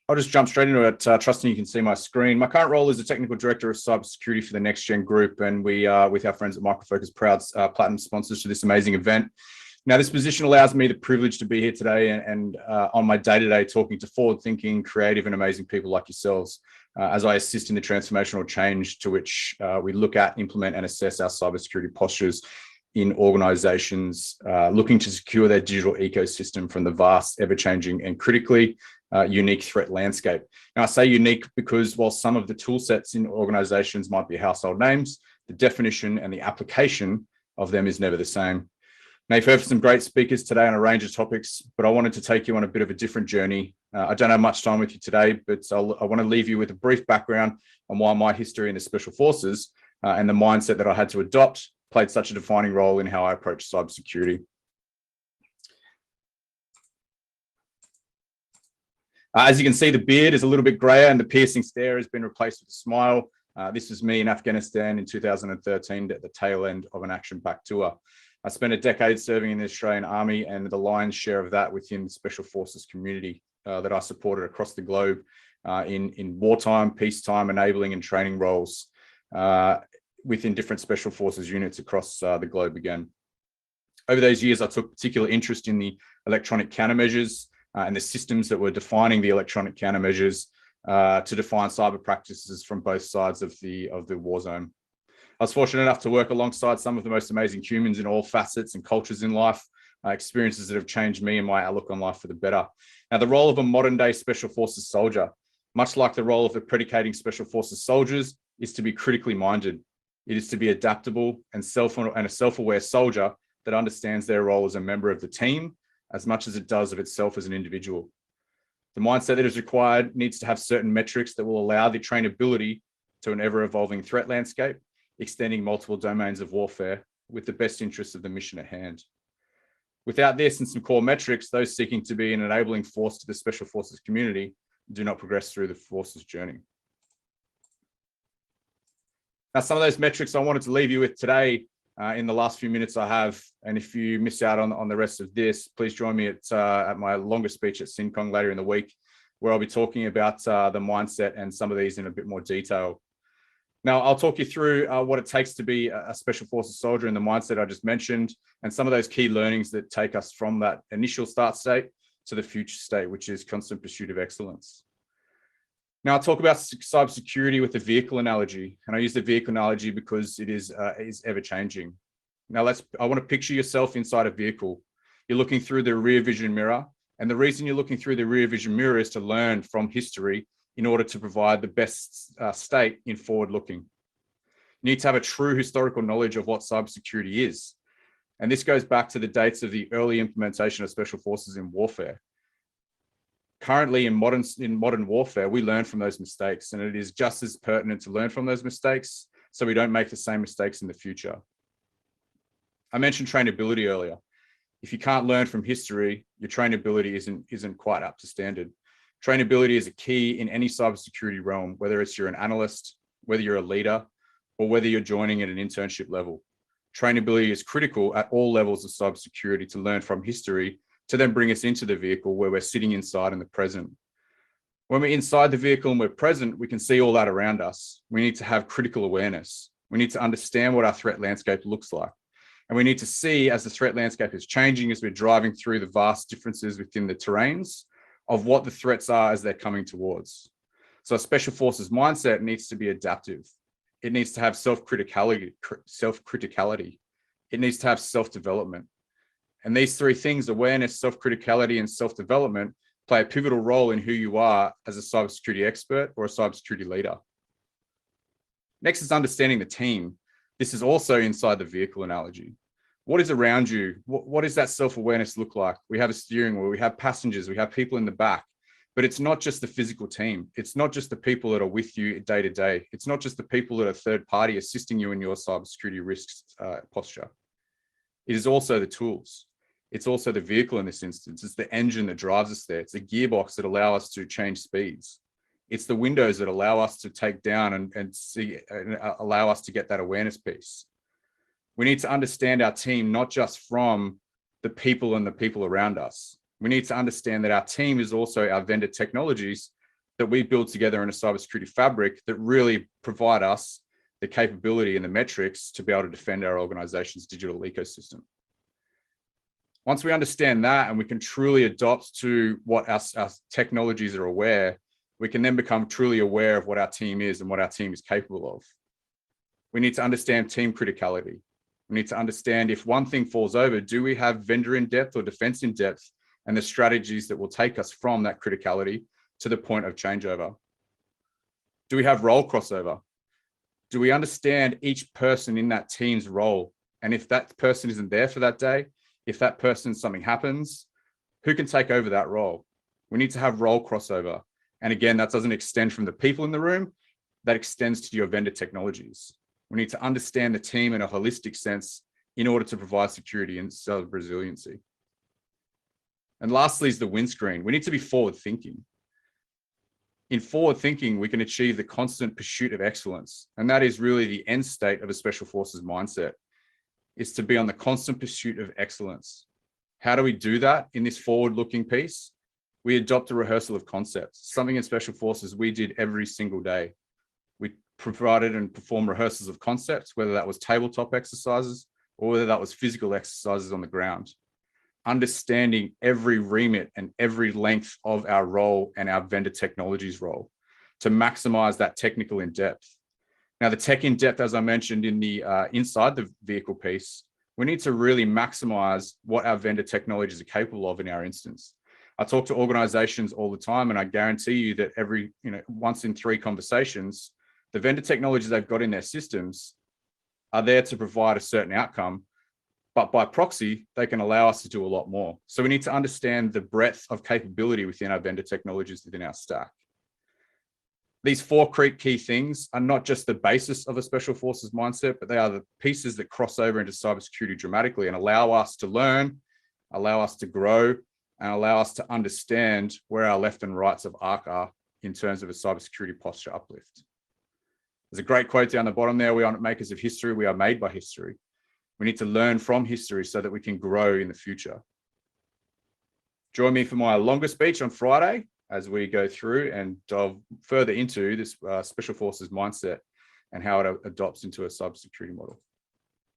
I'll just jump straight into it, trusting you can see my screen. My current role is the Technical Director of Cybersecurity for the Next Gen Group, and we are, with our friends at Micro Focus, proud platinum sponsors to this amazing event. Now, this position allows me the privilege to be here today and on my day-to-day talking to forward-thinking, creative and amazing people like yourselves as I assist in the transformational change to which we look at, implement and assess our cybersecurity postures in organizations looking to secure their digital ecosystem from the vast, ever-changing and critically unique threat landscape. Now, I say unique because while some of the tool sets in organizations might be household names, the definition and the application of them is never the same. Now, you've heard from some great speakers today on a range of topics, but I wanted to take you on a bit of a different journey. I don't have much time with you today, but I want to leave you with a brief background on why my history in the Special Forces and the mindset that I had to adopt played such a defining role in how I approach cybersecurity. As you can see, the beard is a little bit grayer and the piercing stare has been replaced with a smile. This was me in Afghanistan in 2013 at the tail end of an action-packed tour. I spent a decade serving in the Australian Army and the lion's share of that within the Special Forces community that I supported across the globe in wartime, peacetime, enabling and training roles within different Special Forces units across the globe again. Over those years, I took particular interest in the electronic countermeasures and the systems that were defining the electronic countermeasures to define cyber practices from both sides of the war zone. I was fortunate enough to work alongside some of the most amazing humans in all facets and cultures in life, experiences that have changed me and my outlook on life for the better. Now, the role of a modern day Special Forces soldier, much like the role of the predicating Special Forces soldiers, is to be critically minded. It is to be adaptable and a self-aware soldier that understands their role as a member of the team as much as it does of itself as an individual. The mindset that is required needs to have certain metrics that will allow the trainability to an ever-evolving threat landscape, extending multiple domains of warfare with the best interests of the mission at hand. Without this and some core metrics, those seeking to be an enabling force to the Special Forces community do not progress through the forces journey. Now, some of those metrics I wanted to leave you with today in the last few minutes I have, and if you miss out on the rest of this, please join me at my longer speech at SINCON later in the week, where I'll be talking about the mindset and some of these in a bit more detail. Now, I'll talk you through what it takes to be a Special Forces soldier and the mindset I just mentioned, and some of those key learnings that take us from that initial start state to the future state, which is constant pursuit of excellence. Now, I'll talk about cybersecurity with the vehicle analogy, and I use the vehicle analogy because it is ever changing. Now, I want to picture yourself inside a vehicle. You're looking through the rear vision mirror, and the reason you're looking through the rear vision mirror is to learn from history in order to provide the best state in forward looking. You need to have a true historical knowledge of what cybersecurity is. And this goes back to the dates of the early implementation of Special Forces in warfare. Currently in modern warfare, we learn from those mistakes, and it is just as pertinent to learn from those mistakes so we don't make the same mistakes in the future. I mentioned trainability earlier. If you can't learn from history, your trainability isn't quite up to standard. Trainability is a key in any cybersecurity realm, whether it's you're an analyst, whether you're a leader, or whether you're joining at an internship level. Trainability is critical at all levels of cybersecurity to learn from history to then bring us into the vehicle where we're sitting inside in the present. When we're inside the vehicle and we're present, we can see all that around us. We need to have critical awareness. We need to understand what our threat landscape looks like. And we need to see as the threat landscape is changing, as we're driving through the vast differences within the terrains of what the threats are as they're coming towards. So a Special Forces mindset needs to be adaptive. It needs to have self-criticality. It needs to have self-development. And these three things, awareness, self-criticality, and self-development, play a pivotal role in who you are as a cybersecurity expert or a cybersecurity leader. Next is understanding the team. This is also inside the vehicle analogy. What is around you? What does that self-awareness look like? We have a steering wheel, we have passengers, we have people in the back, but it's not just the physical team. It's not just the people that are with you day to day. It's not just the people that are third party assisting you in your cybersecurity risks posture. It is also the tools. It's also the vehicle in this instance. It's the engine that drives us there. It's the gearbox that allow us to change speeds. It's the windows that allow us to take down and see and allow us to get that awareness piece. We need to understand our team, not just from the people and the people around us. We need to understand that our team is also our vendor technologies that we build together in a cybersecurity fabric that really provide us the capability and the metrics to be able to defend our organization's digital ecosystem. Once we understand that and we can truly adopt to what our technologies are aware, we can then become truly aware of what our team is and what our team is capable of. We need to understand team criticality. We need to understand if one thing falls over, do we have vendor in depth or defense in depth and the strategies that will take us from that criticality to the point of changeover? Do we have role crossover? Do we understand each person in that team's role? And if that person isn't there for that day, if that person, something happens, who can take over that role? We need to have role crossover. And again, that doesn't extend from the people in the room, that extends to your vendor technologies. We need to understand the team in a holistic sense in order to provide security and cyber resiliency. And lastly is the windscreen. We need to be forward thinking. In forward thinking, we can achieve the constant pursuit of excellence. And that is really the end state of a special forces mindset, is to be on the constant pursuit of excellence. How do we do that in this forward-looking piece? We adopt a rehearsal of concepts, something in special forces we did every single day. We provided and performed rehearsals of concepts, whether that was tabletop exercises or whether that was physical exercises on the ground. Understanding every remit and every length of our role and our vendor technologies role to maximize that technical in depth. Now, the tech in depth, as I mentioned in the inside the vehicle piece, we need to really maximize what our vendor technologies are capable of in our instance. I talk to organizations all the time, and I guarantee you that every, once in 3 conversations, the vendor technologies they've got in their systems are there to provide a certain outcome, but by proxy, they can allow us to do a lot more. So we need to understand the breadth of capability within our vendor technologies within our stack. These 4 key things are not just the basis of a special forces mindset, but they are the pieces that cross over into cybersecurity dramatically and allow us to learn, allow us to grow, and allow us to understand where our left and rights of arc are in terms of a cybersecurity posture uplift. There's a great quote down the bottom there: we aren't makers of history, we are made by history. We need to learn from history so that we can grow in the future. Join me for my longer speech on Friday as we go through and delve further into this special forces mindset and how it adopts into a cybersecurity model.